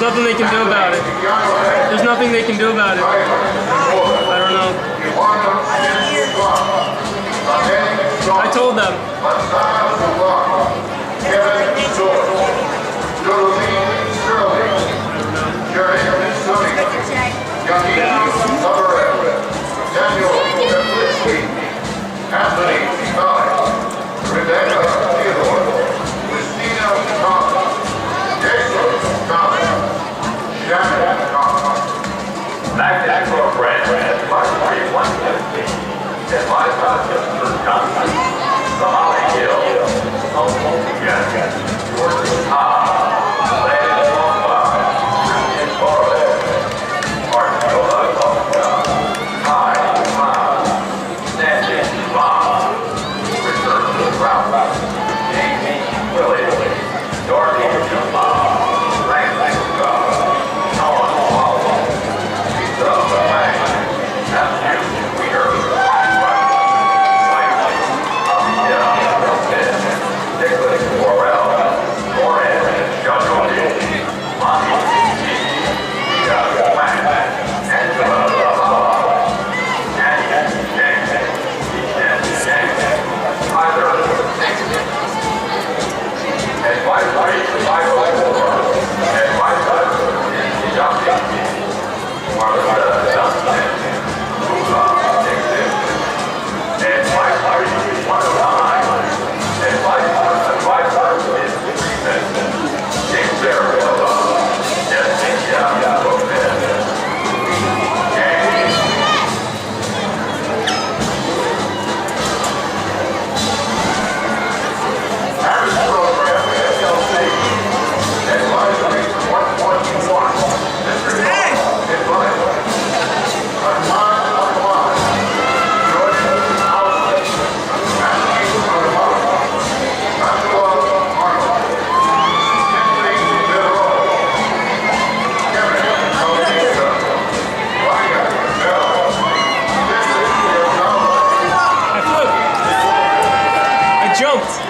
There's nothing they can do about it. There's nothing they can do about it. I don't know. I told them. Nicholas Morel, Moran, jumped.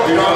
You know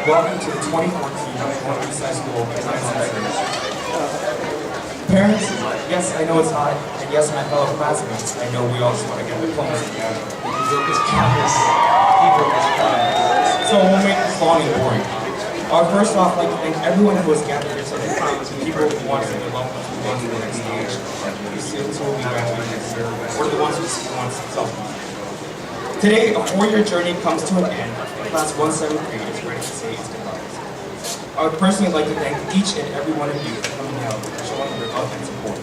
welcome to the 2014 NEHS High School Commencement. Parents, yes, I know it's hot, and yes, my fellow classmates, I know we all just want to get diplomas together. So I won't make this long and boring. First off, I'd like to thank everyone who has gathered here today. People who want to see their loved ones who want to the next stage. These students who will be graduating next year, or the ones who want to see themselves. Today, a 4-year journey comes to an end. Class 173 is ready to say its goodbyes. I would personally like to thank each and every one of you for coming out and showing your love and support.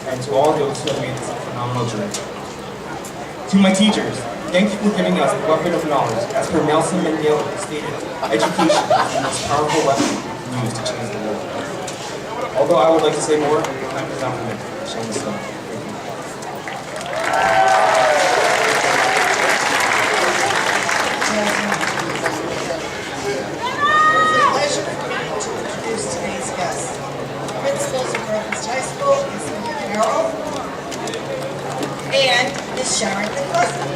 And to all those who have made this a phenomenal journey. To my teachers, thank you for giving us the weapon of knowledge. As per Nelson Mandela stated, education is the most powerful weapon we can use to change the world. Although I would like to say more, time is not permitted. Shame is done. And Ms. Sharon McCluskey.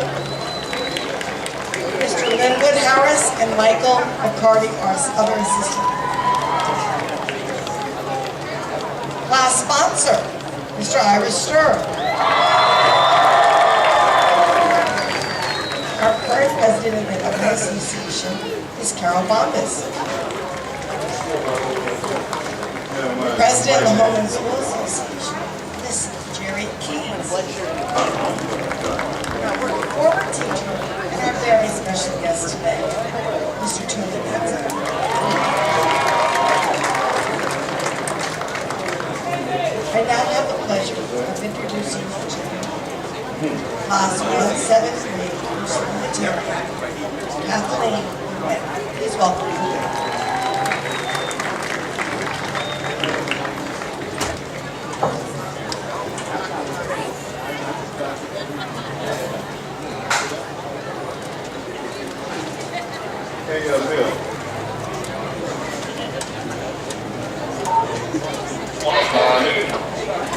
Mr. Linwood Harris and Michael McCarty are other assistants. Class sponsor, Mr. Irish Sturr. Our current president of the association is Carol Bombas. The president of the Home and School Association is Jerry Keynes. Our former teacher and our very special guest today, Mr. Tony Benson. I now have the pleasure of introducing you to Class 173, Secretary Kathleen. Please welcome you.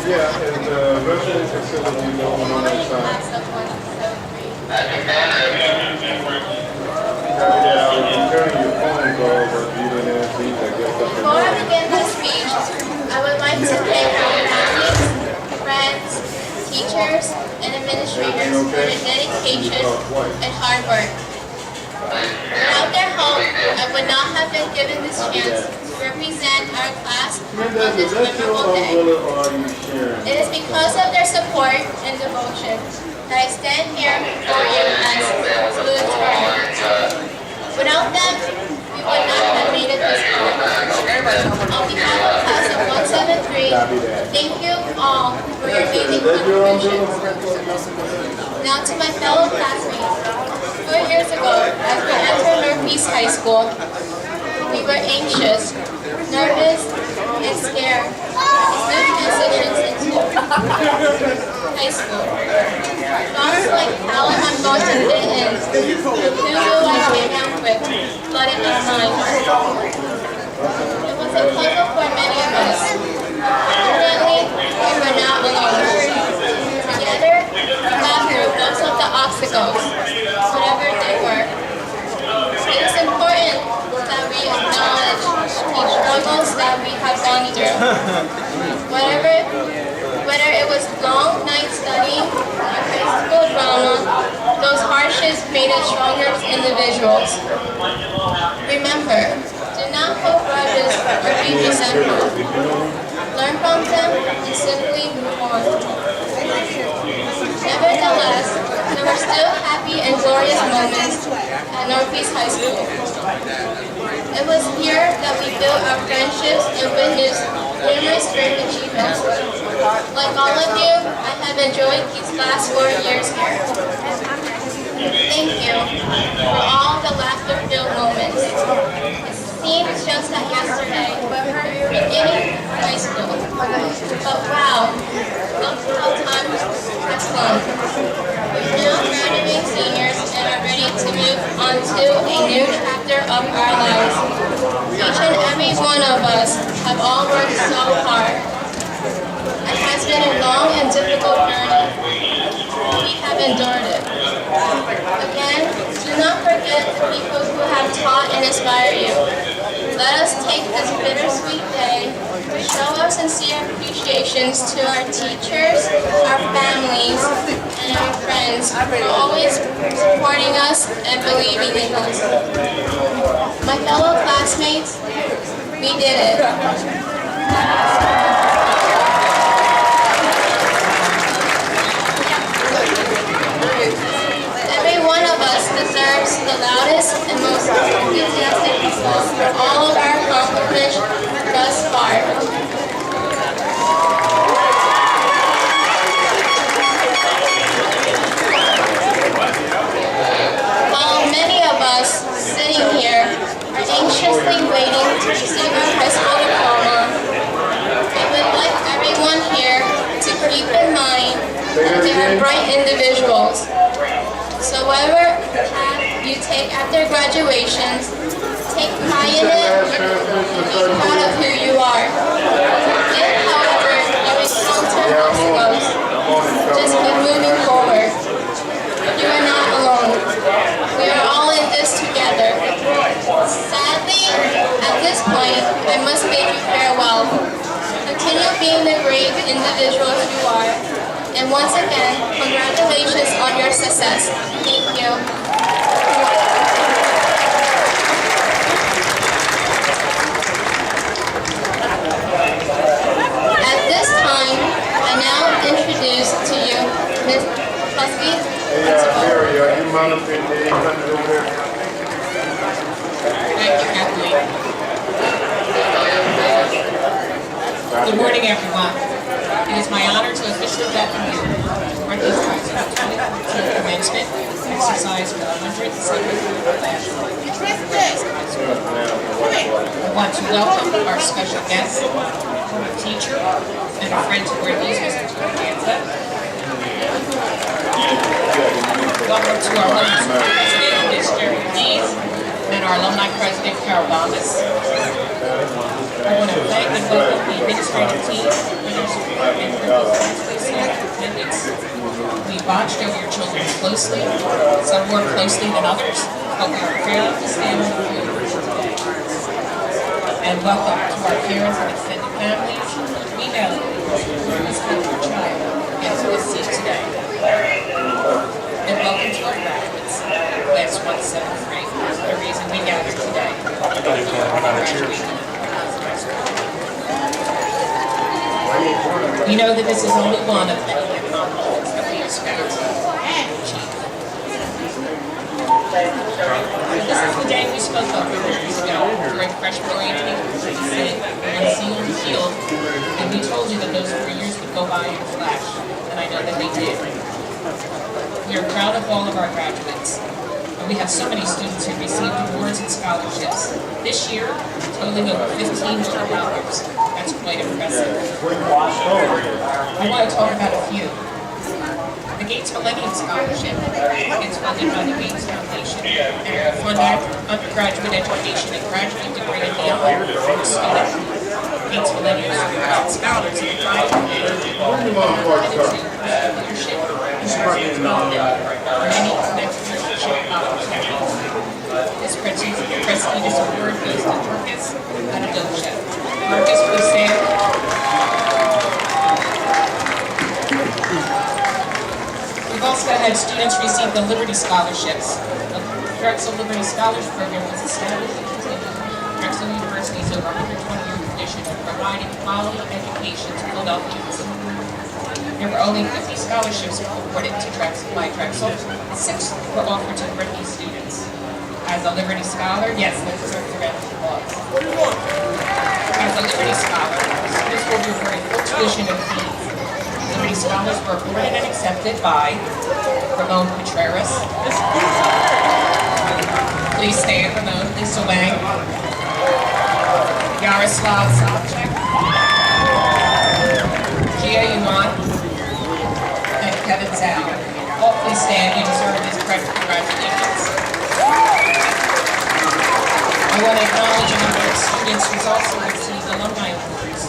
Yeah, and the virtual facility going on that side. I was returning your phone call, but you didn't answer either. I guess that's Before I begin this speech, I would like to thank our families, friends, teachers, and administrators for their dedication and hard work. Without their help, I would not have been given this chance to represent our class on this memorable day. It is because of their support and devotion that I stand here before you as salutatorian. Without them, we would not have made it this far. On behalf of class of 173, thank you all for your amazing contributions. Now to my fellow classmates. 4 years ago, as we entered Northeast High School, we were anxious, nervous, and scared as new transitions into high school. Thoughts like how am I going to fit in, who will I hang out with, flooded my mind. It was a puzzle for many of us. Fortunately, we were not alone. Together, we got through most of the obstacles, whatever they were. It is important that we acknowledge the struggles that we have gone through. Whether it was long nights studying or high school drama, those hardships made us stronger individuals. Remember, do not hold grudges or be resentful. Learn from them and simply move on. Nevertheless, there were still happy and glorious moments at Northeast High School. It was here that we built our friendships and witnessed numerous great achievements. Like all of you, I have enjoyed these last 4 years here. Thank you for all the laughter-filled moments. It seems just like yesterday, beginning high school. But wow, look how time has flown. We're now graduating seniors and are ready to move on to a new chapter of our lives. Each and every one of us have all worked so hard. It has been a long and difficult journey. We have endured it. Again, do not forget the people who have taught and inspired you. Let us take this bittersweet day to show our sincere appreciations to our teachers, our families, and our friends for always supporting us and believing in us. My fellow classmates, we did it. Every one of us deserves the loudest and most enthusiastic applause for all of our accomplishments thus far. While many of us sitting here are anxiously waiting to receive our high school diploma, I would like everyone here to keep in mind that they are bright individuals. So whatever path you take after graduations, take pride in it and be proud of who you are. If, however, you encounter obstacles, just keep moving forward. You are not alone. We are all in this together. Sadly, at this point, I must bid you farewell. Continue being the great individuals you are. And once again, congratulations on your success. Thank you. At this time, I now introduce to you Ms. Husky. Mary, are you monitoring the 800 over there? Thank you, Kathleen. Good morning, everyone. It is my honor to officially welcome you to Rutgers High School 2014 commencement exercise for the 173rd class. I want to welcome our special guests, our teacher, and our friend to wear these, Mr. Tony Danza. Welcome to our alumni president, Ms. Jerry Dees, and our alumni president, Carol Bombas. I want to thank and welcome the administrative team for their support and for the staff attendance. We watched over your children closely, some more closely than others, but we are proud to stand with you today. And welcome to our parents and extended families. We know where this your child gets to see today. And welcome to our graduates, class 173, the reason we gathered today. We know that this is only one of many accomplishments that we expect to achieve. This is the day we spoke of 4 years ago during freshman orientation. We sit on the scene on the field, and we told you that those 4 years would go by in a flash, and I know that they did. We are proud of all of our graduates, and we have so many students who received awards and scholarships. This year, totaling over $15 million. That's quite impressive. I want to talk about a few. The Gates Millennium Scholarship is funded by the Gates Foundation and will fund undergraduate education and graduate degree and beyond for the student. Gates Millennium Scholars are provided leadership and many mentorship opportunities. This prestigious award goes to Marcus Adadosha. Marcus, please stand. We've also had students receive the Liberty Scholarships. The Drexel Liberty Scholars Program was established to continue Drexel University's over 120-year tradition of providing quality education to Philadelphians. There were only 50 scholarships awarded to Drexel by Drexel. 6 were offered to Brittany students. As a Liberty Scholar, yes, let's start the round of applause. As a Liberty Scholar, students will be awarded full tuition and fees. Liberty Scholars were awarded and accepted by Ramon Contreras. Please stand, Ramon. Lisa Wang. Yaroslav Savchek. Gia Yuan. And Kevin Zhao. All please stand. You deserve this congratulations. I want to acknowledge a number of students who also received alumni awards.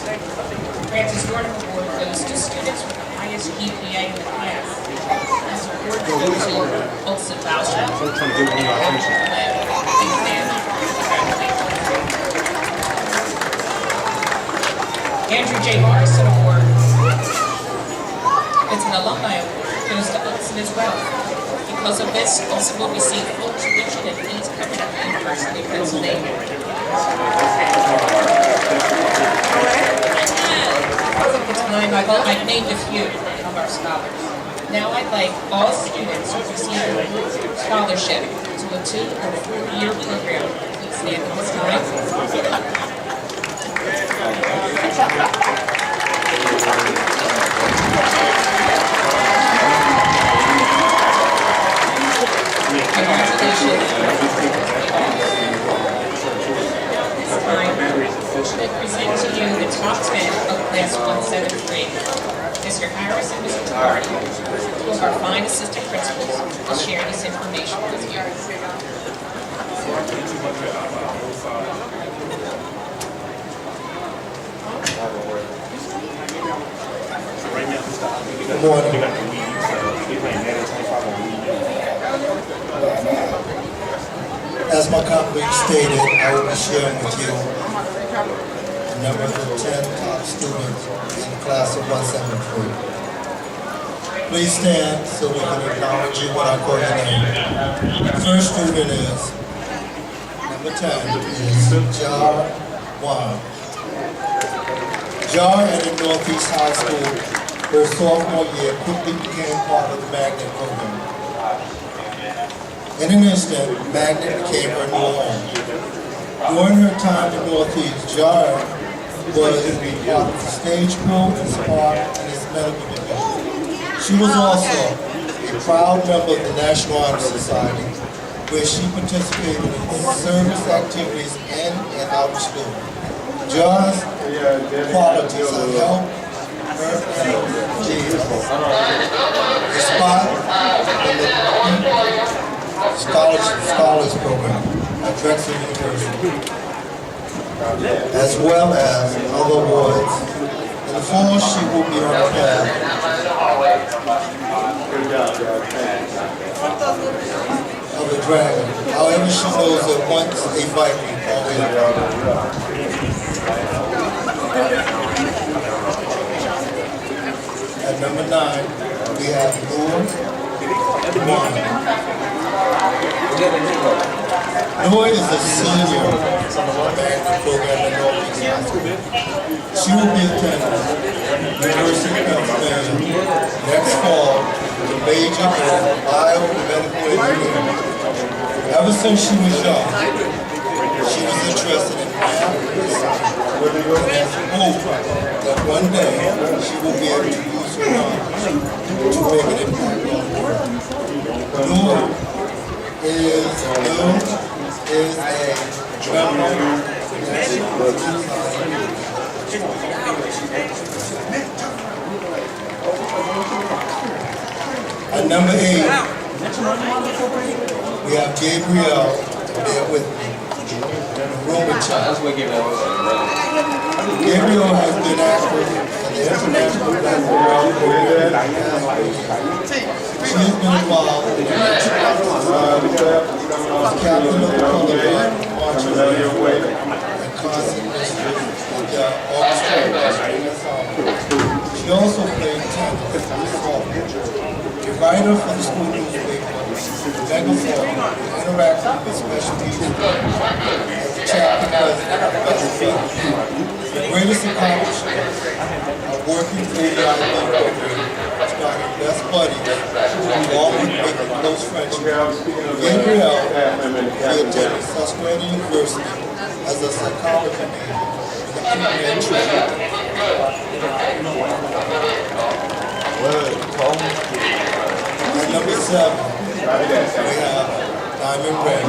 Francis Gordon Award goes to students with the highest GPA in the class. This award goes to Olsen Bauscher, Andrew J. Morrison Award. It's an alumni award. It goes to Hudson as well. Because of this, Hudson will receive full tuition and fees covered at the University of Pennsylvania. I've named a few of our scholars. Now I'd like all students who receive a scholarship to a 2- or 4-year program. Please stand at this time. Congratulations. This time, I present to you the top 10 of Class 173. Mr. Harris and Mr. Hardy, two of our fine assistant principals, will share this information with you. Good morning. As my colleague stated, I will be sharing with you the number of the 10 top students in the class of 173. Please stand so we can acknowledge you when I call your name. The first student is, number 10, is Jar Wan. Jar entered Northeast High School her sophomore year, quickly became part of the magnet program. In an instant, magnet became her new home. During her time in Northeast, Jar was part of the stage crew and spark in his medical division. She was also a proud member of the National Honor Society, where she participated in service activities in and out of school. Jar's qualities have helped her achieve a spot in the Scholars Program at Drexel University, as well as other awards. In the fall, she will be on the path of a dragon. However, she knows that once a Viking, always a dragon. At number 9, we have Noor Wan. Noor is a senior in the magnet program at Northeast High School. She will be attending University of Pennsylvania next fall to major in biomedical engineering. Ever since she was young, she was interested in math and science. And has hope that one day she will be able to use her knowledge to make an impact on the world. Noor is a member of the National Society. At number 8, we have Gabrielle, there with me, Roman child. Gabrielle has been active in the International Basketball Program. She has been involved in the captain of the color line, marching and concert district with the orchestra. She also played tennis and softball. A writer for the school newspaper, Megaphone, interacted with special needs as the chapter president of the the greatest accomplishment of working through the IB program, starting best buddies, along with making close friendships. Gabrielle, she attended Susquehanna University as a psychology major with a career in training. At number 7, we have Diamond Red.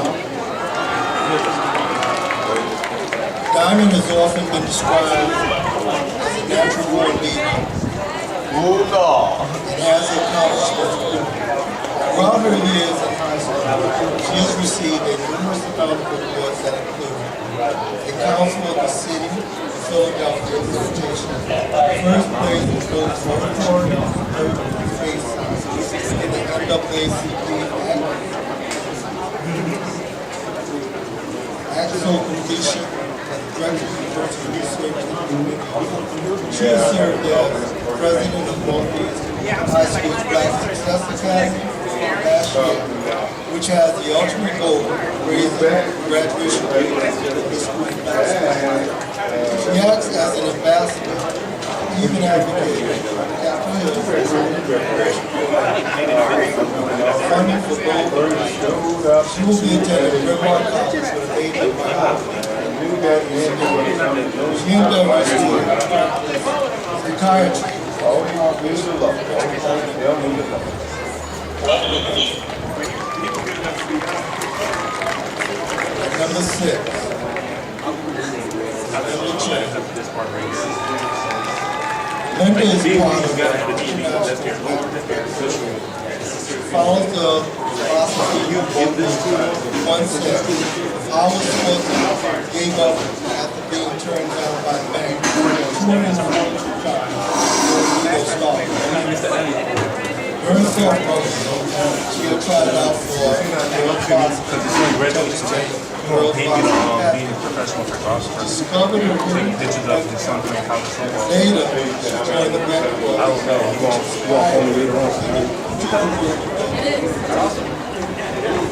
Diamond has often been described as a natural born leader and has accomplishments. Throughout her years in high school, she has received a numerous amount of awards that include the Council of the City of Philadelphia visitation, first place in both oratory and face in the NAACP actual completion and Director of University Research and Community. She has served as president of Northeast High School's Black Success Academy last year, which has the ultimate goal of raising graduation rates for the school's black students. She acts as an ambassador, even advocating Capitol Hill funding for both. She will be attending Brevard College with a major in biology. She endeavors to retire. Number 6. Linda is part of follows the philosophy of one step. Our sponsor gave up after being turned down by the bank 242 times. Very self-motivated. She had tried it out for girls being professional photographer. Discovered her pictures of his son playing college football. Later, she joined the bank. I don't know. You won't only later on.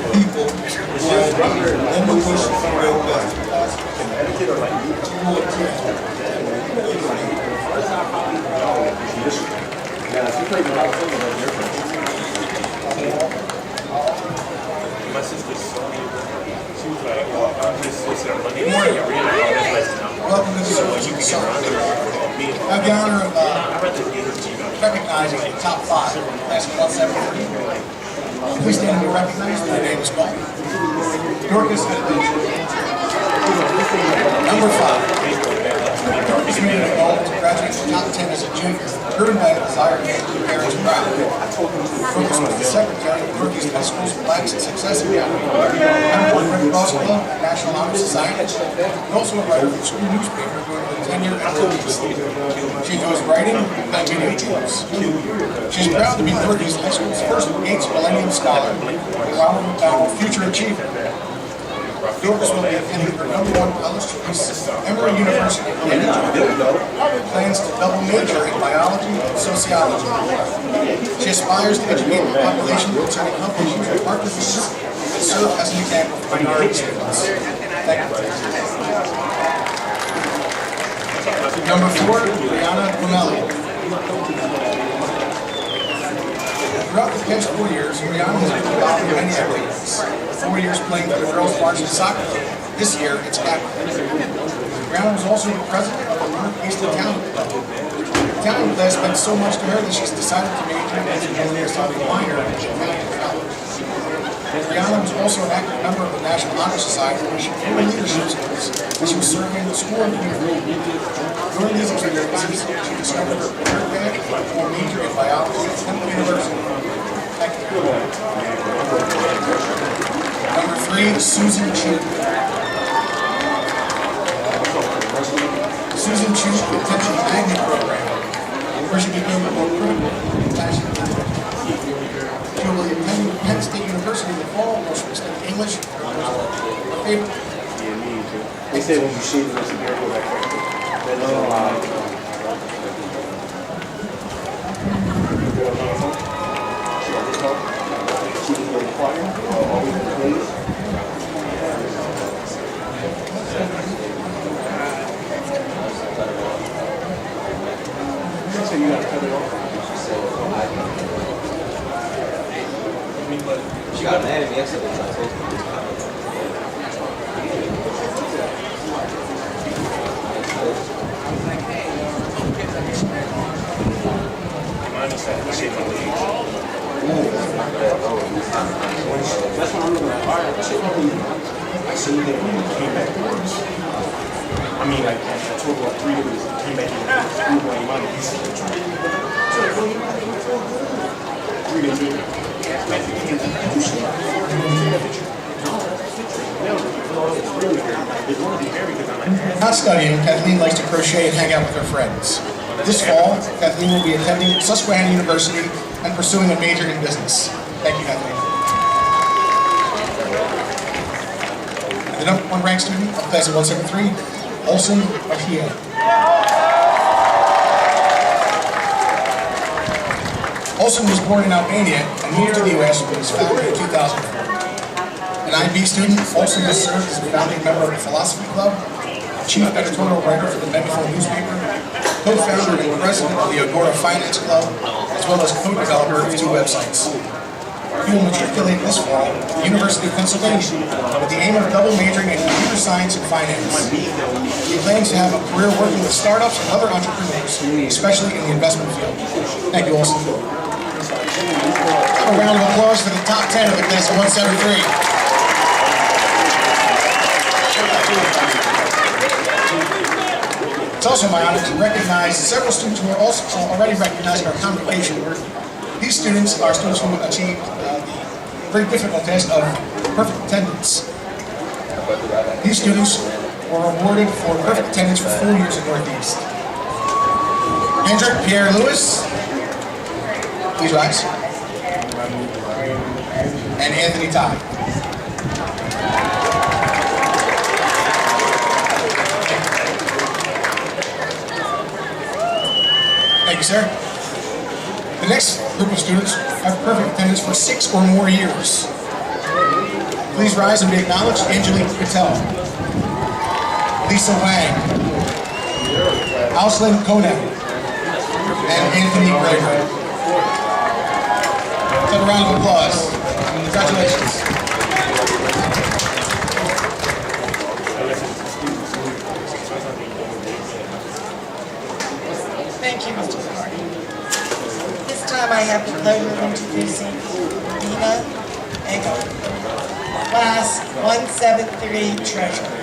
People in the wish for real best. My sister's she was like, well, I'm just listening on Monday morning. Welcome to the Service Summit. I have the honor of recognizing the top 5 last month, 7. Please stand and be recognized. My name is Paul. Dorcas. Number 5. Dorcas made it a goal to graduate from top 10 as a junior, driven by a desire to make her parents proud. Dorcas was the secretary of Northeast High School's Black Success Academy, member of the Red Cross Club, National Honor Society, and also a writer for the school newspaper during her tenure at Northeast. She enjoys writing and video games. She is proud to be Northeast High School's first Gates Millennium Scholar, a Ronald Future Achiever. Dorcas will be attending her #1 college choice, Emory University. Plans to double major in biology and sociology. She aspires to educate the population concerning health issues and heart disease and serve as an example for minority students. Thank you. Number 4, Brianna Romelli. Throughout the past 4 years, Brianna has been involved in many activities. 4 years playing for the girls' varsity soccer team. This year, it's captain. Brianna was also the president of the Northeast Italian Club. The Italian class meant so much to her that she's decided to major in engineering something minor at Italian college. Brianna was also an active member of the National Honor Society where she gained leadership skills as she was serving the school and community. During these experiences, she discovered her career path for a major in biology at Temple University. Thank you. Number 3, Susan Chu. Susan Chu attended the magnet program, where she became a more critical and passionate leader. She will be attending Penn State University in the fall, where she will study English. Her favorite. They say when you shave it, it's a beer, go back there. So you got to cut it off. She got mad at me yesterday. So I told her. Mine is that shit my legs. That's what I'm looking at. All right, I see that when you came back to work. I mean, like, a total of 3 days, came back to school going money. He said, so, 3 days later. Not studying, Kathleen likes to crochet and hang out with her friends. This fall, Kathleen will be attending Susquehanna University and pursuing a major in business. Thank you, Kathleen. The #1 ranked student of class of 173, Olsen Bahia. Olsen was born in Albania and moved to the U.S. when he was founded in 2004. An IB student, Olsen has served as a founding member of the Philosophy Club, chief editorial writer for the Megaphone newspaper, co-founder and president of the Agora Finance Club, as well as co-developer of 2 websites. He will matriculate this fall at the University of Pennsylvania with the aim of double majoring in computer science and finance. He plans to have a career working with startups and other entrepreneurs, especially in the investment field. Thank you, Olsen. A round of applause for the top 10 of the class of 173. It's also my honor to recognize several students who are also already recognized in our congregation. These students are students who achieved the very difficult test of perfect attendance. These students were awarded for perfect attendance for 4 years at Northeast. Hendrik Pierre Lewis, please rise. And Anthony Ty. Thank you, sir. The next group of students have perfect attendance for 6 or more years. Please rise and be acknowledged. Angelique Patel, Lisa Wang, Auslin Kodak, and Anthony Gregory. Take a round of applause. Congratulations. Thank you, Mr. Carney. This time I have the pleasure of introducing Nina Ego, Class 173 Treasurer.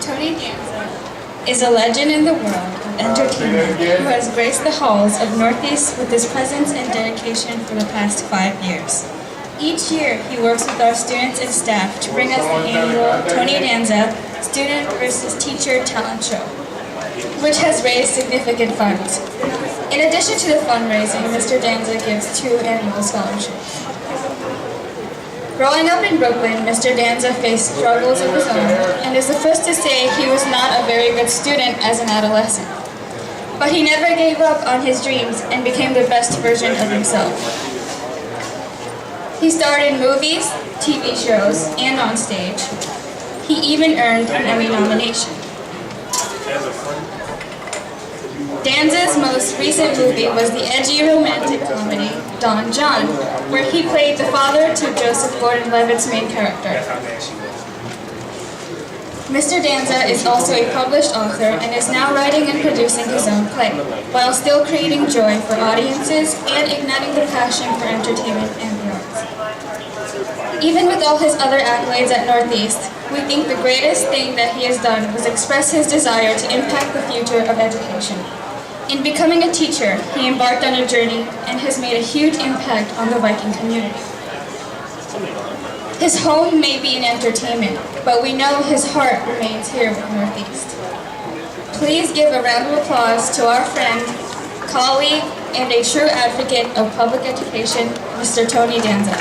Tony Danza is a legend in the world of entertainment who has graced the halls of Northeast with his presence and dedication for the past 5 years. Each year, he works with our students and staff to bring us the annual Tony Danza Student versus Teacher Talent Show, which has raised significant funds. In addition to the fundraising, Mr. Danza gives 2 annual scholarships. Growing up in Brooklyn, Mr. Danza faced struggles of his own and is the first to say he was not a very good student as an adolescent. But he never gave up on his dreams and became the best version of himself. He starred in movies, TV shows, and on stage. He even earned an Emmy nomination. Danza's most recent movie was the edgy romantic comedy, Don John, where he played the father to Joseph Gordon-Levitt's main character. Mr. Danza is also a published author and is now writing and producing his own play, while still creating joy for audiences and igniting the passion for entertainment and the arts. Even with all his other accolades at Northeast, we think the greatest thing that he has done was express his desire to impact the future of education. In becoming a teacher, he embarked on a journey and has made a huge impact on the Viking community. His home may be in entertainment, but we know his heart remains here with Northeast. Please give a round of applause to our friend, colleague, and a true advocate of public education, Mr. Tony Danza.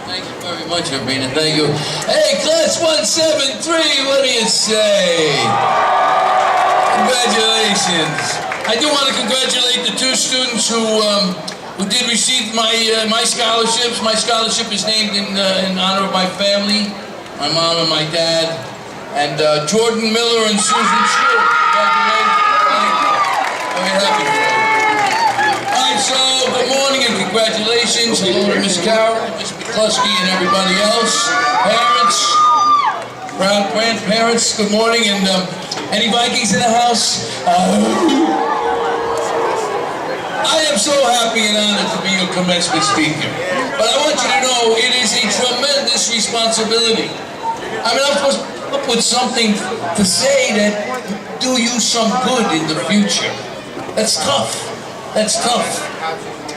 Thank you very much, Arena. Thank you. Hey, Class 173, what do you say? Congratulations. I do want to congratulate the 2 students who did receive my scholarships. My scholarship is named in honor of my family, my mom and my dad, and Jordan Miller and Susan Stewart. Congratulations. Thank you. Very happy for you. So, good morning and congratulations. Hello to Miss Carroll, Miss McCluskey, and everybody else. Parents, proud grandparents, good morning. And any Vikings in the house? I am so happy and honored to be your commencement speaker. But I want you to know it is a tremendous responsibility. I mean, of course, up with something to say that do you some good in the future. That's tough. That's tough.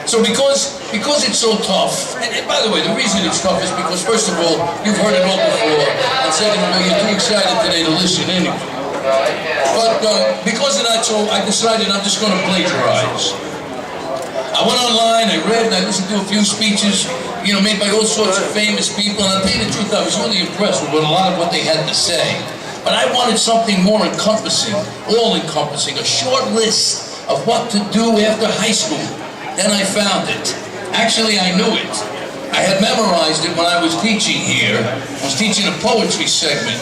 So because it's so tough, and by the way, the reason it's tough is because, first of all, you've heard it all before, and second of all, you're too excited today to listen anyway. But because of that, so I decided I'm just going to plagiarize. I went online, I read, and I listened to a few speeches, you know, made by all sorts of famous people, and I'll tell you the truth, I was really impressed with a lot of what they had to say. But I wanted something more encompassing, all-encompassing, a short list of what to do after high school. Then I found it. Actually, I knew it. I had memorized it when I was teaching here. I was teaching a poetry segment.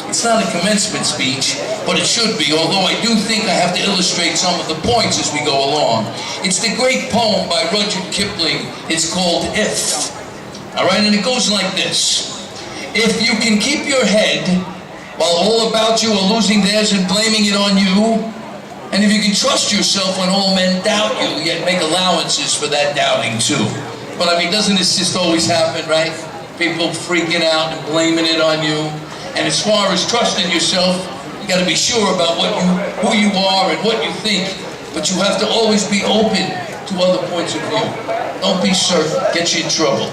It's not a commencement speech, but it should be, although I do think I have to illustrate some of the points as we go along. It's the great poem by Rudyard Kipling. It's called If. All right, and it goes like this. If you can keep your head while all about you are losing theirs and blaming it on you, and if you can trust yourself when all men doubt you, yet make allowances for that doubting too. But I mean, doesn't this just always happen, right? People freaking out and blaming it on you. And as far as trusting yourself, you got to be sure about who you are and what you think. But you have to always be open to other points of view. Don't be certain. Gets you in trouble.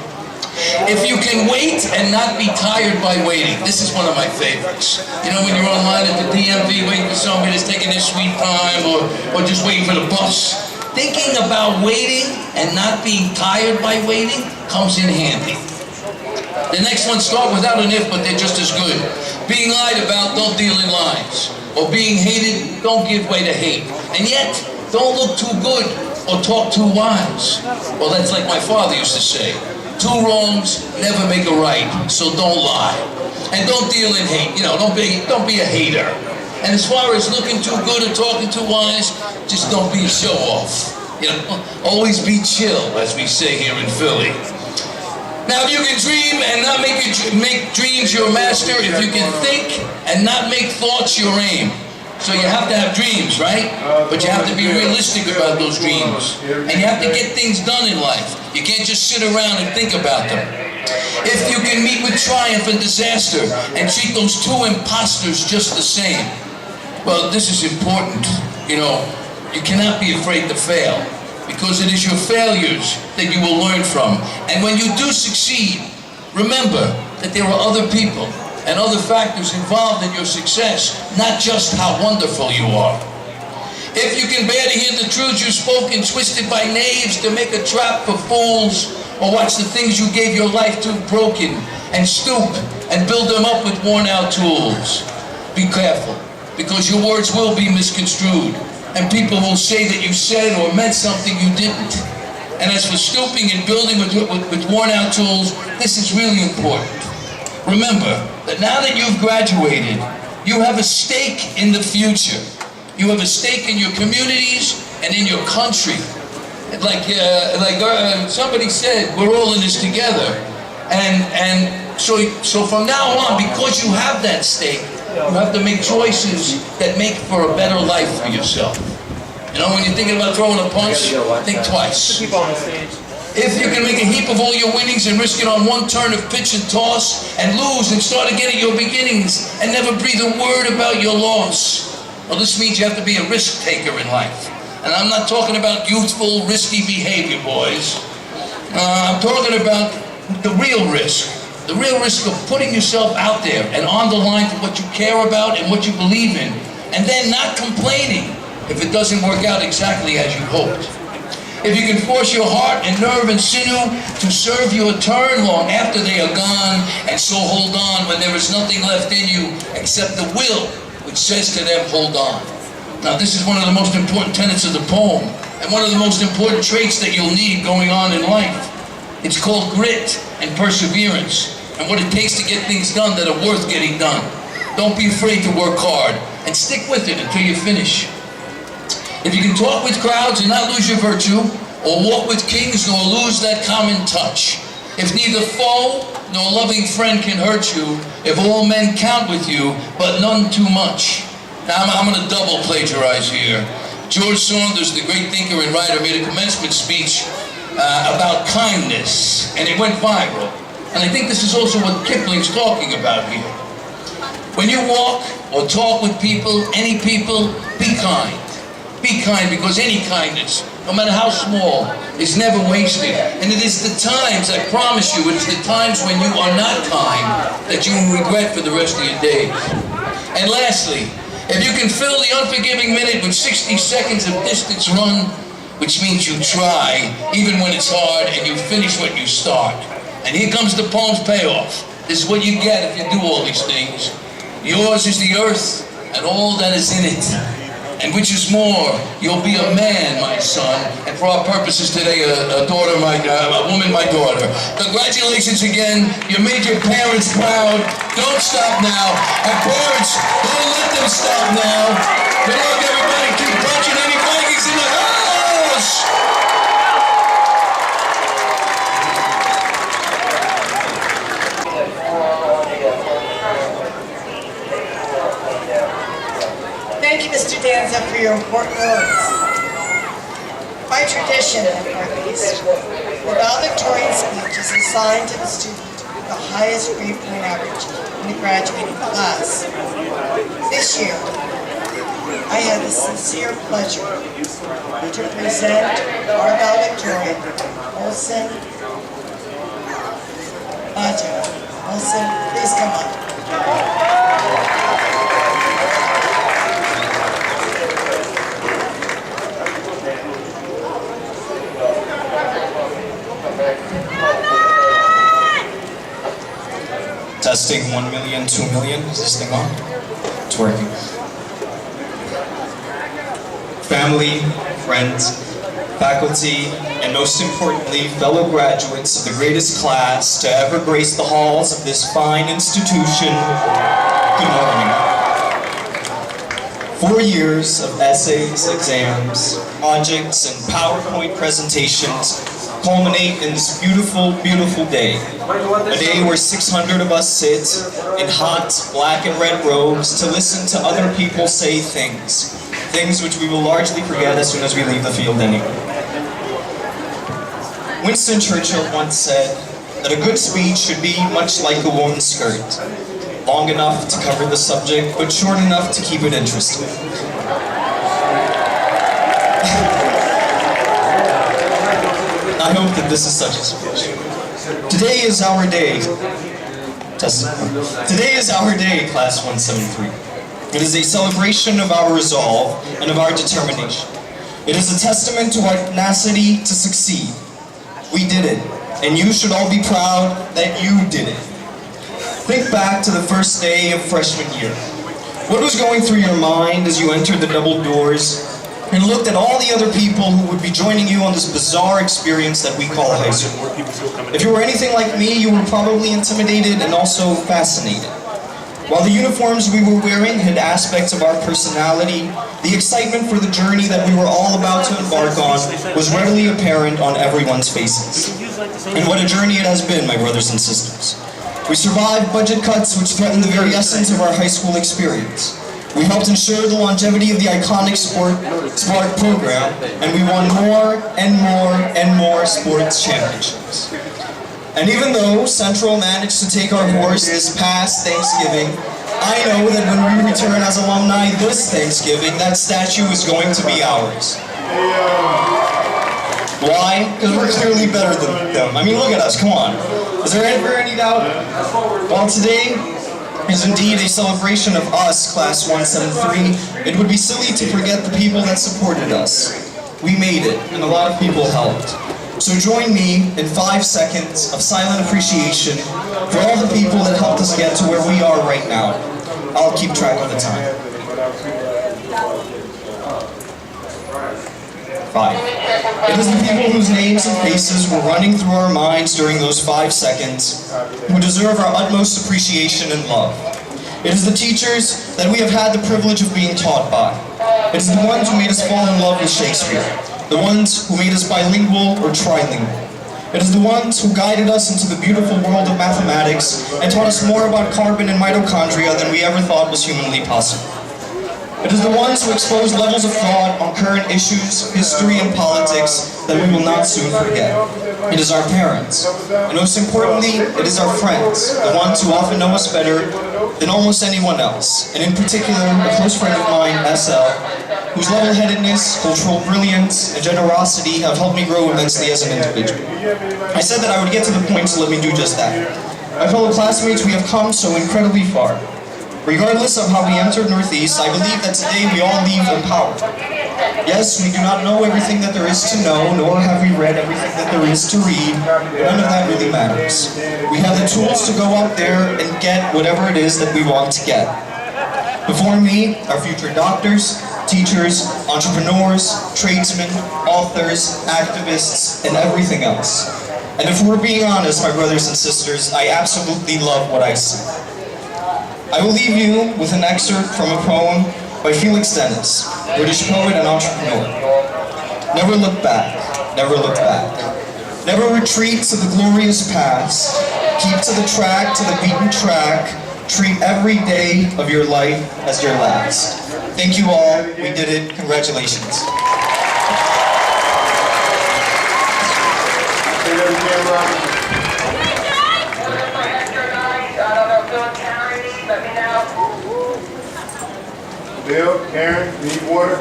If you can wait and not be tired by waiting. This is one of my favorites. You know, when you're online at the DMV waiting for somebody that's taking their sweet time or just waiting for the bus. Thinking about waiting and not being tired by waiting comes in handy. The next one start without an if, but they're just as good. Being lied about, don't deal in lies. Or being hated, don't give way to hate. And yet, don't look too good or talk too wise. Well, that's like my father used to say. Two wrongs never make a right, so don't lie. And don't deal in hate. You know, don't be a hater. And as far as looking too good or talking too wise, just don't be a show-off. You know, always be chill, as we say here in Philly. Now, if you can dream and not make dreams your master, if you can think and not make thoughts your aim. So you have to have dreams, right? But you have to be realistic about those dreams. And you have to get things done in life. You can't just sit around and think about them. If you can meet with triumph and disaster and treat those two imposters just the same. Well, this is important. You know, you cannot be afraid to fail. Because it is your failures that you will learn from. And when you do succeed, remember that there are other people and other factors involved in your success, not just how wonderful you are. If you can bear to hear the truths you spoke and twisted by knaves to make a trap for fools, or watch the things you gave your life to broken, and stoop and build them up with worn-out tools, be careful, because your words will be misconstrued. And people will say that you said or meant something you didn't. And as for stooping and building with worn-out tools, this is really important. Remember that now that you've graduated, you have a stake in the future. You have a stake in your communities and in your country. Like somebody said, we're all in this together. And so from now on, because you have that stake, you have to make choices that make for a better life for yourself. You know, when you're thinking about throwing a punch, think twice. If you can make a heap of all your winnings and risk it on one turn of pitch and toss, and lose and start again at your beginnings, and never breathe a word about your loss. Well, this means you have to be a risk taker in life. And I'm not talking about youthful, risky behavior, boys. I'm talking about the real risk. The real risk of putting yourself out there and on the line for what you care about and what you believe in, and then not complaining if it doesn't work out exactly as you hoped. If you can force your heart and nerve and sinew to serve your turn long after they are gone, and so hold on when there is nothing left in you except the will which says to them, hold on. Now, this is one of the most important tenets of the poem, and one of the most important traits that you'll need going on in life. It's called grit and perseverance, and what it takes to get things done that are worth getting done. Don't be afraid to work hard, and stick with it until you finish. If you can talk with crowds and not lose your virtue, or walk with kings nor lose that common touch, if neither foe nor loving friend can hurt you, if all men count with you, but none too much. Now I'm going to double plagiarize here. George Saunders, the great thinker and writer, made a commencement speech about kindness, and it went viral. And I think this is also what Kipling's talking about here. When you walk or talk with people, any people, be kind. Be kind, because any kindness, no matter how small, is never wasted. And it is the times, I promise you, it's the times when you are not kind that you will regret for the rest of your days. And lastly, if you can fill the unforgiving minute with 60 seconds of distance run, which means you try, even when it's hard, and you finish what you start. And here comes the poem's payoff. This is what you get if you do all these things. Yours is the earth and all that is in it. And which is more, you'll be a man, my son. And for our purposes today, a woman, my daughter. Congratulations again. You made your parents proud. Don't stop now. And parents, don't let them stop now. Good luck, everybody. Keep punching any Vikings in the house. Thank you, Mr. Danza, for your important words. By tradition at Northeast, the valedictorian speech is assigned to the student with the highest grade point average in the graduating class. This year, I have the sincere pleasure to present our valedictorian, Olson Baja. Olson, please come up. Testing 1 million, 2 million. Is this thing on? It's working. Family, friends, faculty, and most importantly, fellow graduates of the greatest class to ever grace the halls of this fine institution, good morning. 4 years of essays, exams, projects, and PowerPoint presentations culminate in this beautiful, beautiful day. A day where 600 of us sit in hot black and red robes to listen to other people say things. Things which we will largely forget as soon as we leave the field anyway. Winston Churchill once said that a good speech should be much like a woman's skirt. Long enough to cover the subject, but short enough to keep it interesting. I hope that this is such a speech. Today is our day. Today is our day, Class 173. It is a celebration of our resolve and of our determination. It is a testament to our tenacity to succeed. We did it, and you should all be proud that you did it. Think back to the first day of freshman year. What was going through your mind as you entered the double doors and looked at all the other people who would be joining you on this bizarre experience that we call high school? If you were anything like me, you were probably intimidated and also fascinated. While the uniforms we were wearing hid aspects of our personality, the excitement for the journey that we were all about to embark on was readily apparent on everyone's faces. And what a journey it has been, my brothers and sisters. We survived budget cuts which threatened the very essence of our high school experience. We helped ensure the longevity of the iconic Spark program, and we won more and more and more sports championships. And even though Central managed to take our horse this past Thanksgiving, I know that when we return as alumni this Thanksgiving, that statue is going to be ours. Why? Because we're clearly better than them. I mean, look at us, come on. Is there ever any doubt? While today is indeed a celebration of us, Class 173, it would be silly to forget the people that supported us. We made it, and a lot of people helped. So join me in 5 seconds of silent appreciation for all the people that helped us get to where we are right now. I'll keep track of the time. 5. It is the people whose names and faces were running through our minds during those 5 seconds who deserve our utmost appreciation and love. It is the teachers that we have had the privilege of being taught by. It is the ones who made us fall in love with Shakespeare. The ones who made us bilingual or trilingual. It is the ones who guided us into the beautiful world of mathematics and taught us more about carbon and mitochondria than we ever thought was humanly possible. It is the ones who expose levels of thought on current issues, history, and politics that we will not soon forget. It is our parents. And most importantly, it is our friends, the ones who often know us better than almost anyone else. And in particular, a close friend of mine, SL, whose level-headedness, cultural brilliance, and generosity have helped me grow immensely as an individual. I said that I would get to the point, so let me do just that. My fellow classmates, we have come so incredibly far. Regardless of how we entered Northeast, I believe that today we all leave empowered. Yes, we do not know everything that there is to know, nor have we read everything that there is to read, but none of that really matters. We have the tools to go out there and get whatever it is that we want to get. Before me are future doctors, teachers, entrepreneurs, tradesmen, authors, activists, and everything else. And if we're being honest, my brothers and sisters, I absolutely love what I see. I will leave you with an excerpt from a poem by Felix Dennis, British poet and entrepreneur. Never look back, never look back. Never retreat to the glorious past. Keep to the track, to the beaten track. Treat every day of your life as your last. Thank you all, we did it, congratulations. Bill, Karen, need water?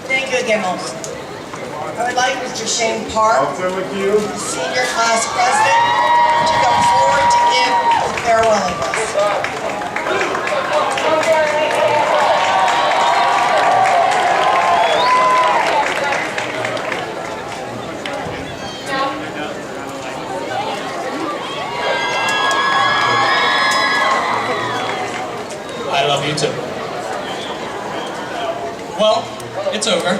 Thank you again, Moses. I would like Mr. Shane Park, the senior class president, to come forward to give the farewell address. I love you too. Well, it's over.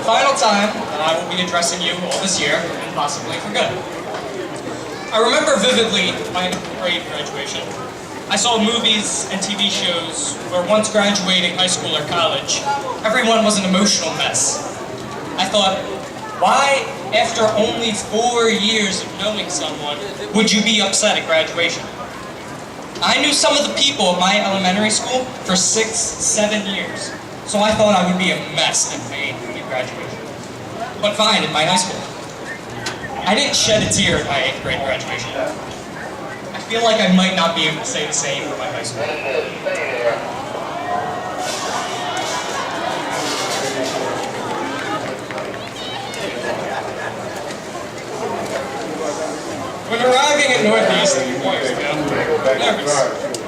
Final time that I will be addressing you all this year, and possibly for good. I remember vividly my 8th grade graduation. I saw movies and TV shows where once graduating high school or college, everyone was an emotional mess. I thought, why, after only 4 years of knowing someone, would you be upset at graduation? I knew some of the people at my elementary school for 6, 7 years, so I thought I would be a mess at my 8th grade graduation. But fine, at my high school. I didn't shed a tear at my 8th grade graduation. I feel like I might not be able to say the same for my high school. When arriving at Northeast a few years ago, nervous.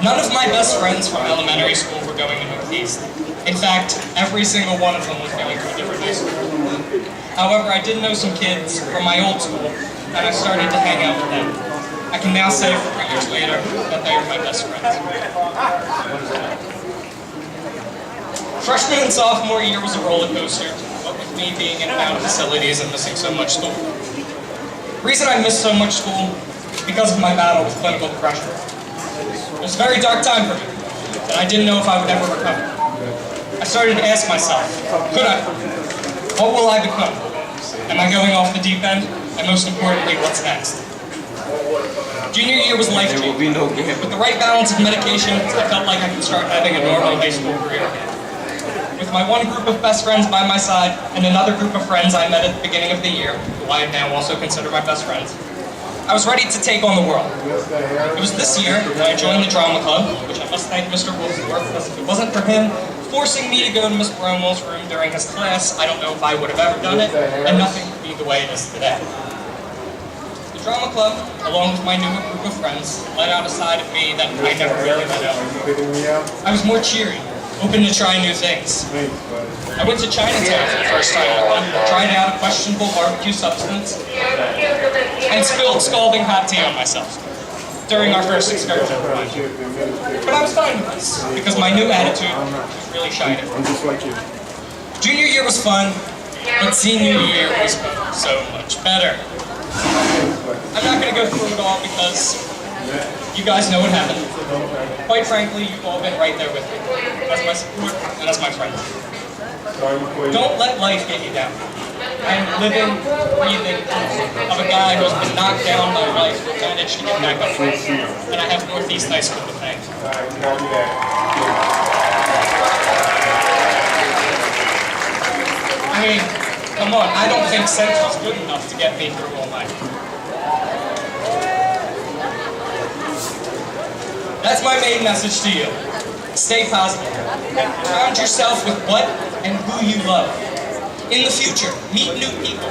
None of my best friends from elementary school were going to Northeast. In fact, every single one of them was going to a different high school. However, I did know some kids from my old school, and I started to hang out with them. I can now say 4 years later that they are my best friends. Freshman and sophomore year was a roller coaster, what with me being in and out of facilities and missing so much school. The reason I missed so much school is because of my battle with clinical depression. It was a very dark time for me, and I didn't know if I would ever recover. I started to ask myself, could I? What will I become? Am I going off the deep end? And most importantly, what's next? Junior year was life-changing. With the right balance of medication, I felt like I could start having a normal high school career again. With my one group of best friends by my side, and another group of friends I met at the beginning of the year, who I now also consider my best friends, I was ready to take on the world. It was this year that I joined the drama club, which I must thank Mr. Wolf for, because if it wasn't for him forcing me to go to Miss Bromwell's room during his class, I don't know if I would have ever done it, and nothing would be the way it is today. The drama club, along with my newer group of friends, let out a side of me that I never really let out. I was more cheery, open to try new things. I went to Chinatown for the first time in a month, tried out a questionable barbecue substance, and spilled scalding hot tea on myself during our first excursion. But I was fine with this, because my new attitude was really shining. Junior year was fun, but senior year was so much better. I'm not going to go through it all because you guys know what happened. Quite frankly, you've all been right there with me, as my support and as my friends. Don't let life get you down. I am living, breathing proof of a guy who has been knocked down by life and managed to get back up. And I have Northeast High School to thank. I mean, come on, I don't think Central's good enough to get me through all life. That's my main message to you. Stay positive. Surround yourself with what and who you love. In the future, meet new people.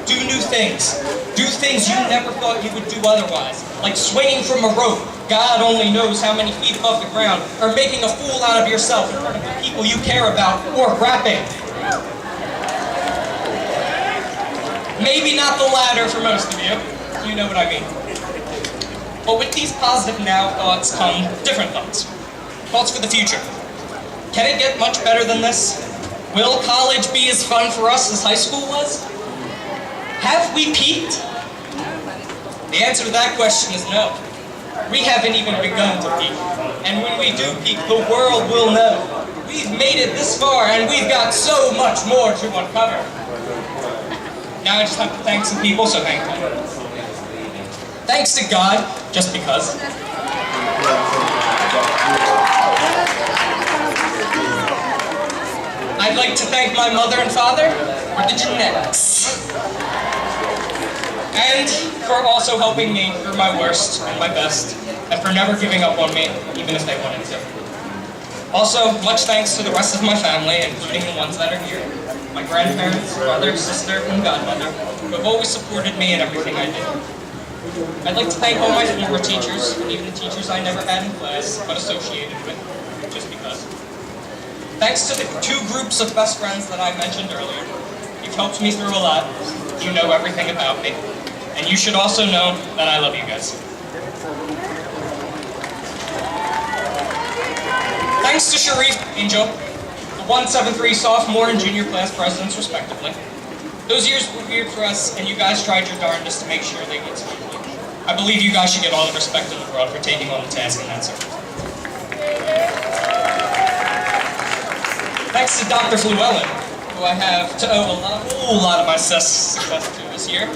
Do new things. Do things you never thought you would do otherwise. Like swinging from a rope, God only knows how many feet above the ground, or making a fool out of yourself in front of the people you care about, or rapping. Maybe not the latter for most of you. You know what I mean. But with these positive now thoughts come different thoughts. Thoughts for the future. Can it get much better than this? Will college be as fun for us as high school was? Have we peaked? The answer to that question is no. We haven't even begun to peak. And when we do peak, the world will know. We've made it this far, and we've got so much more to uncover. Now I just have to thank some people, so thank you. Thanks to God, just because. I'd like to thank my mother and father for the genetics. And for also helping me through my worst and my best, and for never giving up on me, even if they wanted to. Also, much thanks to the rest of my family, including the ones that are here. My grandparents, brother, sister, and godmother, who have always supported me in everything I do. I'd like to thank all my former teachers, and even the teachers I never had in class, but associated with, just because. Thanks to the 2 groups of best friends that I mentioned earlier. You've helped me through a lot. You know everything about me. And you should also know that I love you guys. Thanks to Sharif Angel, the 173 sophomore and junior class presidents respectively. Those years were weird for us, and you guys tried your darndest to make sure they went smoothly. I believe you guys should get all the respect in the world for taking on the task in that circle. Thanks to Dr. Llewellyn, who I have to owe a whole lot of my success to this year.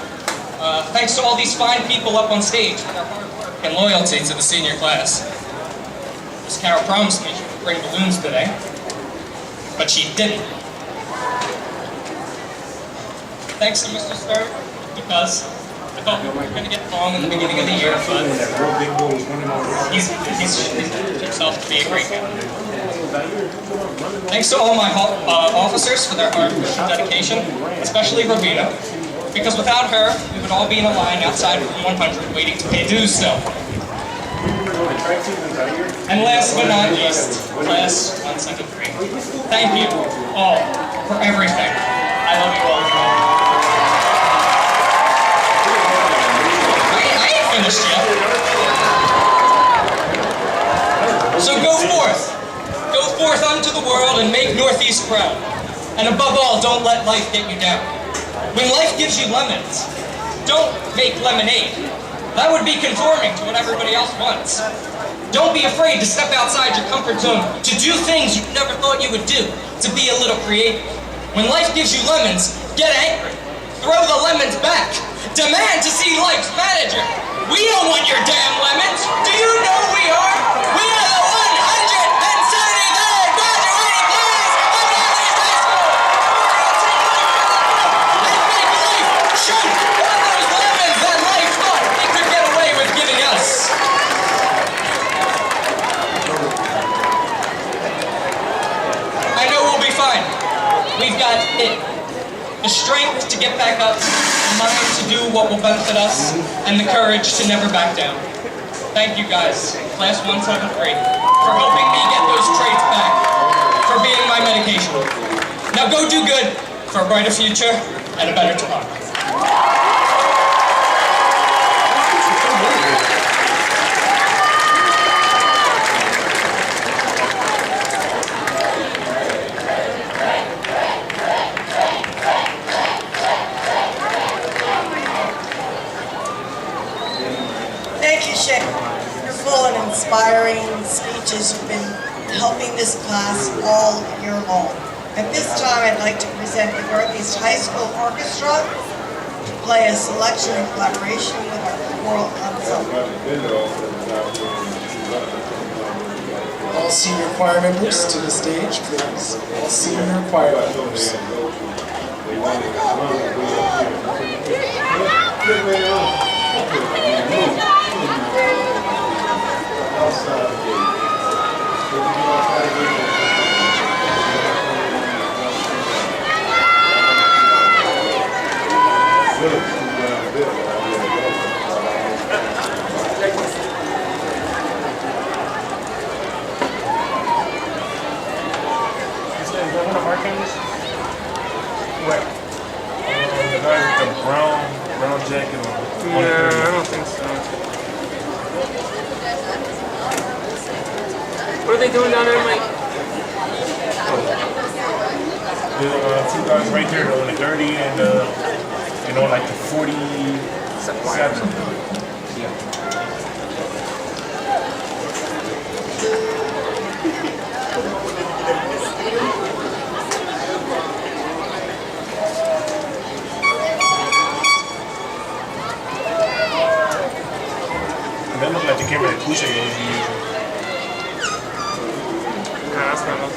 Thanks to all these fine people up on stage for their hard work and loyalty to the senior class. Miss Carol promised me she would bring balloons today, but she didn't. Thanks to Mr. Stern, because I thought we weren't going to get along in the beginning of the year, but he's himself to be a great guy. Thanks to all my officers for their hard work and dedication, especially Ravina, because without her, we would all be in a line outside of room 100 waiting to pay dues still. And last but not least, class 173. Thank you all for everything. I love you all. I ain't finished yet. So go forth. Go forth unto the world and make Northeast proud. And above all, don't let life get you down. When life gives you lemons, don't make lemonade. That would be conforming to what everybody else wants. Don't be afraid to step outside your comfort zone, to do things you never thought you would do, to be a little creative. When life gives you lemons, get angry. Throw the lemons back. Demand to see life's manager. We don't want your damn lemons. Do you know who we are? We are the 173rd graduating class of Northeast High School. And make life choke on those lemons that life thought it could get away with giving us. I know we'll be fine. We've got it. The strength to get back up, the mind to do what will benefit us, and the courage to never back down. Thank you guys, class 173, for helping me get those traits back, for being my medication. Now go do good for a brighter future and a better tomorrow. Thank you, Shane. Wonderful and inspiring speeches. You've been helping this class all year long. At this time, I'd like to present the Northeast High School Orchestra to play a selection in collaboration with our choral ensemble. All senior choir members to the stage, please. All senior choir members. One of our cameras? What? The guy with the brown jacket on. Yeah, I don't think so. What are they doing down there, Mike? The two guys right there on the 30 and like the 47. Yeah. And that looked like the camera that Kusha was using. Nah, that's not us.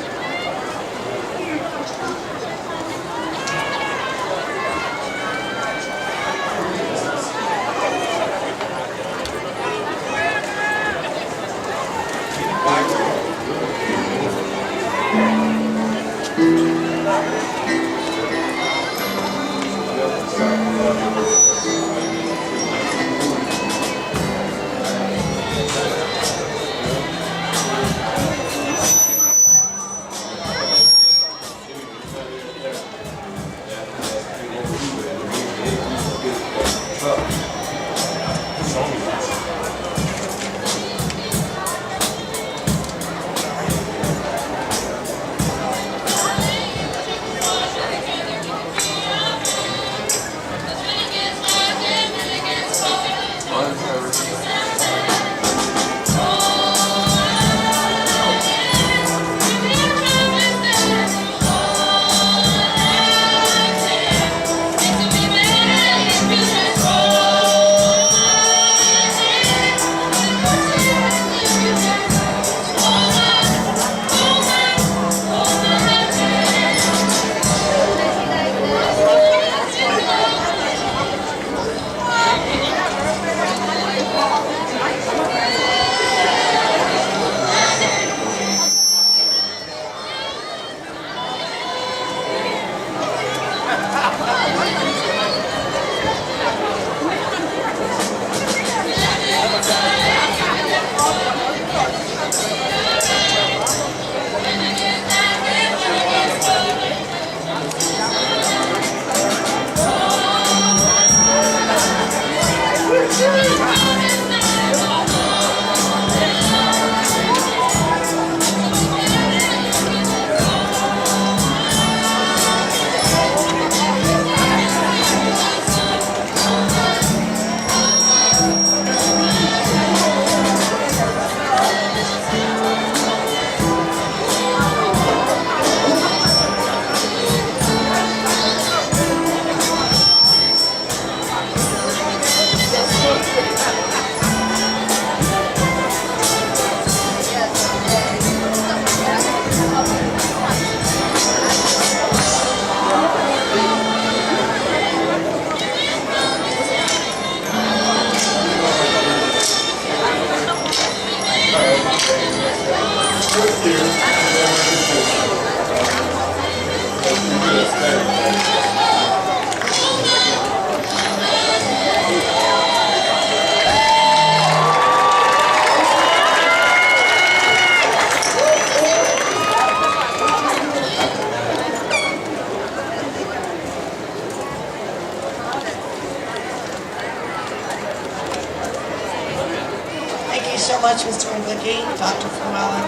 So much, Mr. Wicki, Dr. Llewellyn,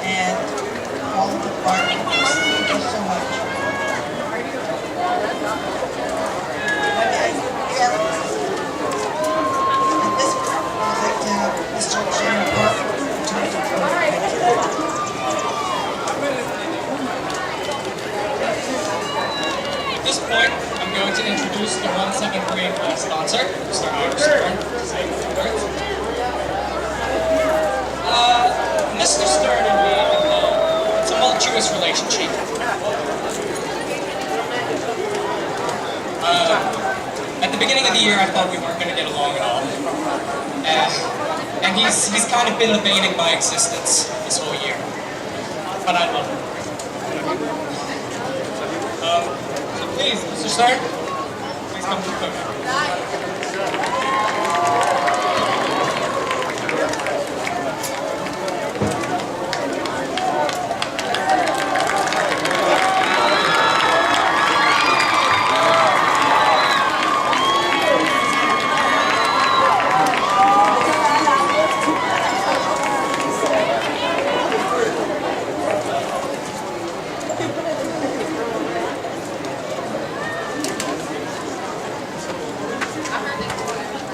and all of the choir members. Thank you so much. At this point, I'd like to have Mr. Jim Parker to tumultuous relationship. At the beginning of the year, I thought we weren't going to get along at all. And he's kind of been the bane of my existence this whole year. But I love him. So please, Mr. Stern, please come to the podium.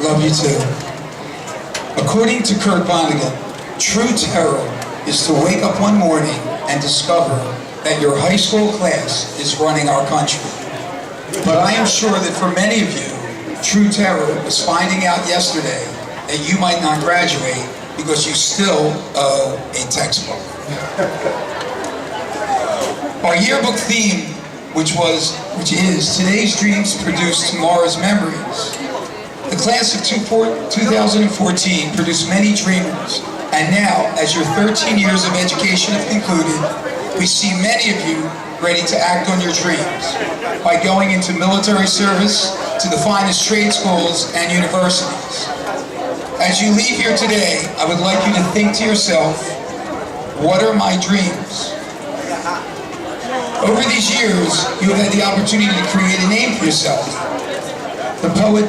Love you too. According to Kurt Vonnegut, true terror is to wake up one morning and discover that your high school class is running our country. But I am sure that for many of you, true terror was finding out yesterday that you might not graduate because you still owe a textbook. Our yearbook theme, which is today's dreams produce tomorrow's memories. The class of 2014 produced many dreamers, and now, as your 13 years of education have concluded, we see many of you ready to act on your dreams by going into military service to the finest trade schools and universities. As you leave here today, I would like you to think to yourself, what are my dreams? Over these years, you have had the opportunity to create a name for yourself. The poet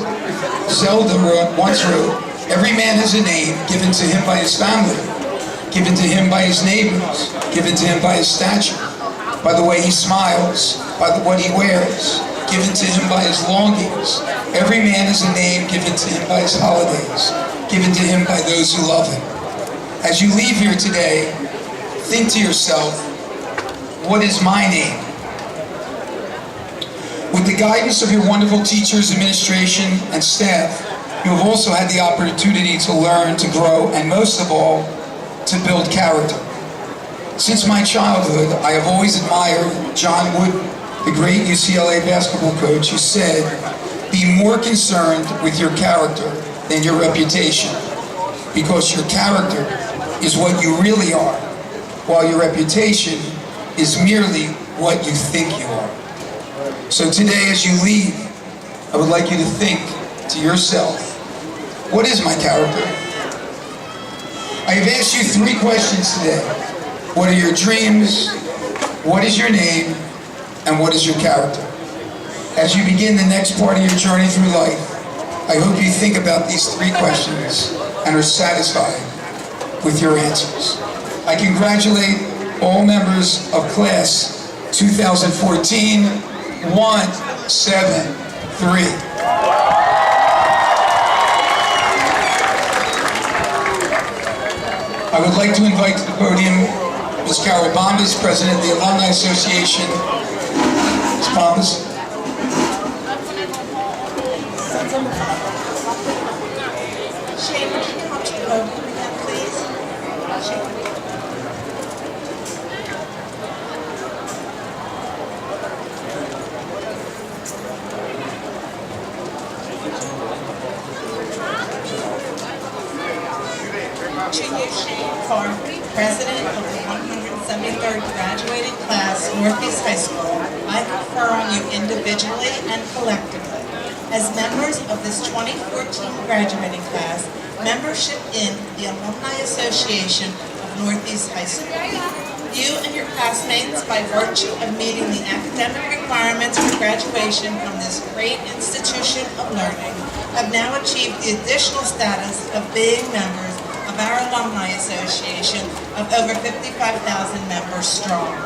Zelda once wrote, "Every man has a name given to him by his family, given to him by his neighbors, given to him by his stature, by the way he smiles, by what he wears, given to him by his longings. Every man has a name given to him by his holidays, given to him by those who love him." As you leave here today, think to yourself, what is my name? With the guidance of your wonderful teachers, administration, and staff, you have also had the opportunity to learn, to grow, and most of all, to build character. Since my childhood, I have always admired John Wood, the great UCLA basketball coach, who said, "Be more concerned with your character than your reputation, because your character is what you really are, while your reputation is merely what you think you are." So today, as you leave, I would like you to think to yourself, what is my character? I have asked you 3 questions today. What are your dreams? What is your name? And what is your character? As you begin the next part of your journey through life, I hope you think about these 3 questions and are satisfied with your answers. I congratulate all members of class 2014 173. I would like to invite to the podium Ms. Carol Bombas, President of the Alumni Association. Ms. Bombas. Shane, would you come to the podium again, please? Shane. President of the 173rd graduating class, Northeast High School, I confer on you individually and collectively. As members of this 2014 graduating class, membership in the Alumni Association of Northeast High School. You and your classmates, by virtue of meeting the academic requirements for graduation from this great institution of learning, have now achieved the additional status of being members of our Alumni Association of over 55,000 members strong.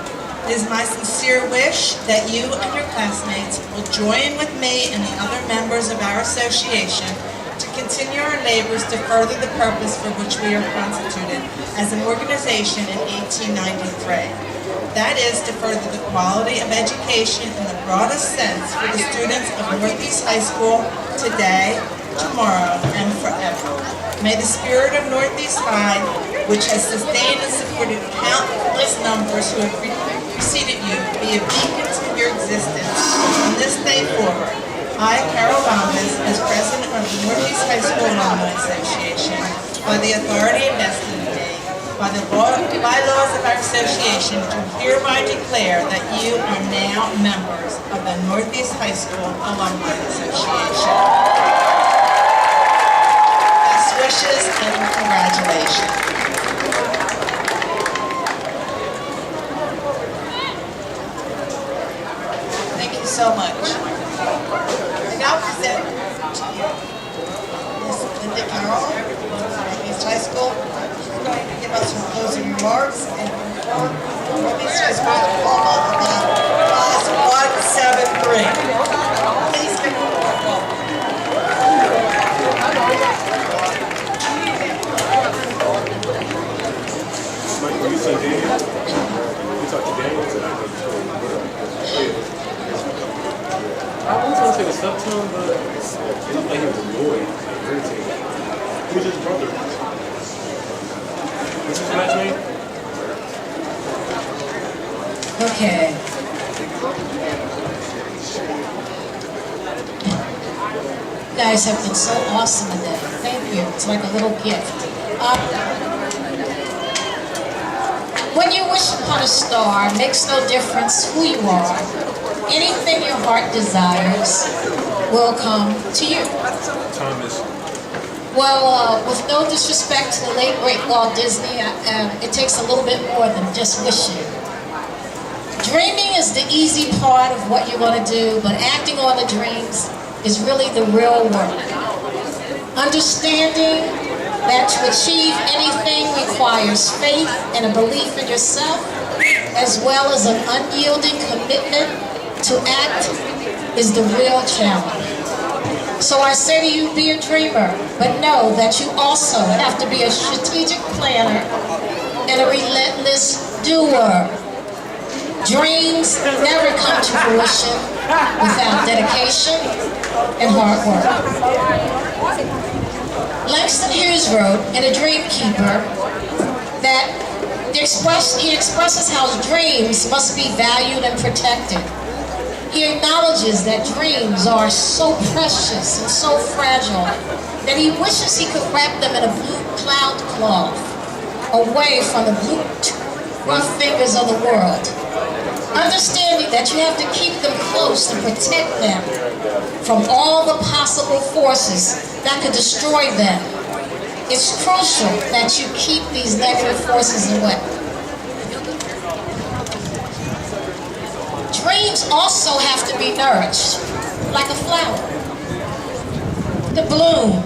It is my sincere wish that you and your classmates will join with me and the other members of our association to continue our labors to further the purpose for which we are constituted as an organization in 1893. That is to further the quality of education in the broadest sense for the students of Northeast High School today, tomorrow, and forever. May the spirit of Northeast High, which has sustained and supported countless numbers who have preceded you be a beacon to your existence from this day forward. I, Carol Bombas, as president of the Northeast High School Alumni Association, by the authority invested in me, by the bylaws of our association, do hereby declare that you are now members of the Northeast High School Alumni Association. Best wishes and congratulations. Thank you so much. I now present to you Miss Linda Carroll, Northeast High School. She's going to give us some closing remarks and inform Northeast High School diploma about class 173. Please give her a welcome. When you say Daniel, you talk to Daniel tonight. I was going to say the subtone, but it looked like he was annoyed, like irritated. He was his brother. What's his last name? Okay. You guys have been so awesome today. Thank you. It's like a little gift. When you wish upon a star, it makes no difference who you are. Anything your heart desires will come to you. Thomas. Well, with no disrespect to the late, great Walt Disney, it takes a little bit more than just wishing. Dreaming is the easy part of what you're going to do, but acting on the dreams is really the real work. Understanding that to achieve anything requires faith and a belief in yourself, as well as an unyielding commitment to act is the real challenge. So I say to you, be a dreamer, but know that you also have to be a strategic planner and a relentless doer. Dreams never come to fruition without dedication and hard work. Langston Hughes wrote in A Dream Keeper that he expresses how dreams must be valued and protected. He acknowledges that dreams are so precious and so fragile that he wishes he could wrap them in a blue cloud cloth away from the blue, rough fingers of the world. Understanding that you have to keep them close to protect them from all the possible forces that could destroy them. It's crucial that you keep these negative forces away. Dreams also have to be nourished, like a flower. To bloom,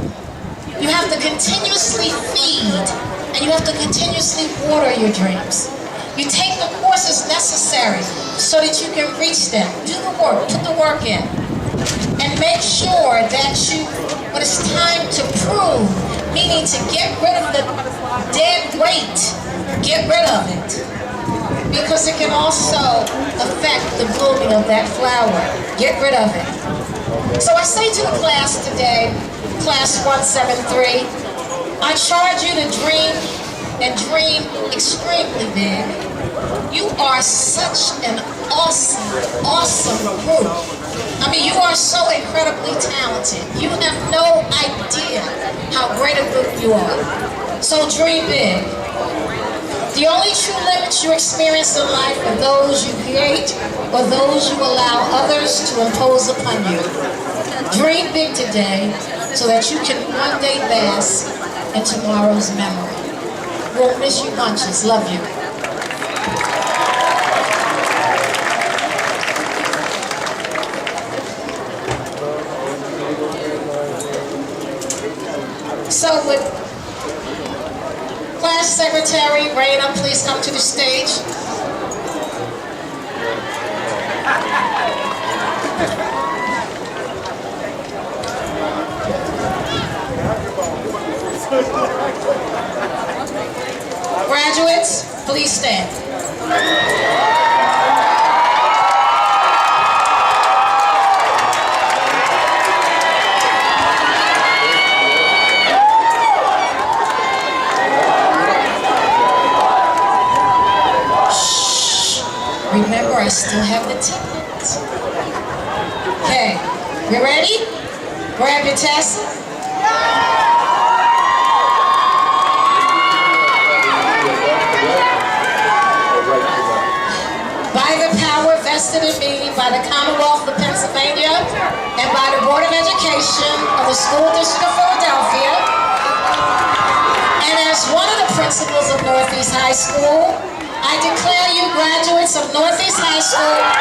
you have to continuously feed, and you have to continuously water your dreams. You take the courses necessary so that you can reach them. Do the work, put the work in. And make sure that you, when it's time to prove, meaning to get rid of the dead weight, get rid of it. Because it can also affect the blooming of that flower. Get rid of it. So I say to the class today, class 173, I charge you to dream and dream extremely big. You are such an awesome group. I mean, you are so incredibly talented. You have no idea how great a group you are. So dream big. The only true limits you experience in life are those you create or those you allow others to impose upon you. Dream big today so that you can one day bask in tomorrow's memory. We'll miss you bunches. Love you. So would Class Secretary Raina please come to the stage? Graduates, please stand. remember, I still have the tickets. Okay, you ready? Grab your tassel. By the power vested in me by the Commonwealth of Pennsylvania and by the Board of Education of the School District of Philadelphia, and as one of the principals of Northeast High School, I declare you graduates of Northeast High School with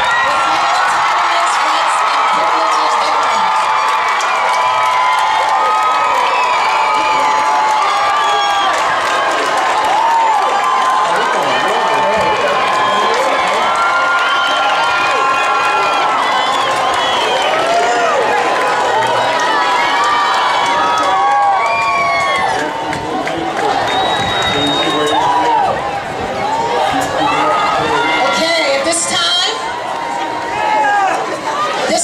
entitlements, rights, and privileges thereof.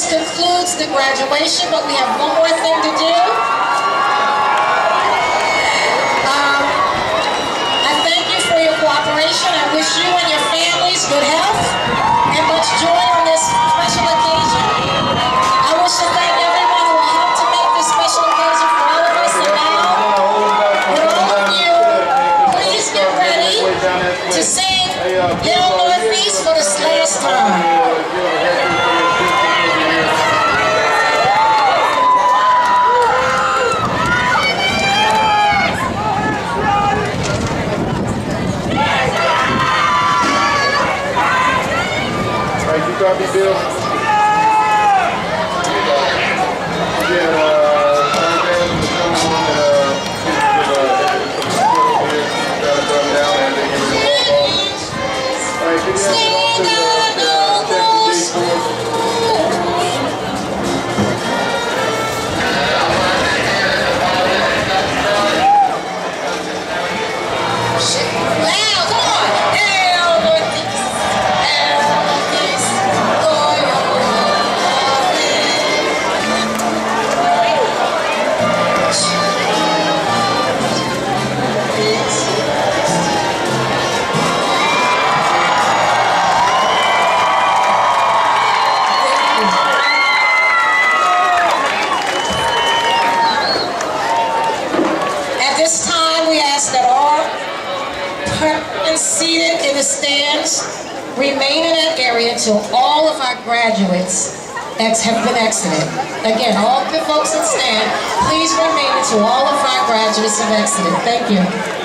Concludes the graduation, but we have one more thing to do. I thank you for your cooperation. I wish you and your families good health and much joy on this special occasion. I wish to thank everyone who helped to make this special occasion for all of us. And now, with all of you, please get ready to sing Hail Northeast for this last time. Copy, Bill. Seated in the stands, remain in that area until all of our graduates have been exited. Again, all the folks that stand, please remain until all of our graduates have exited. Thank you.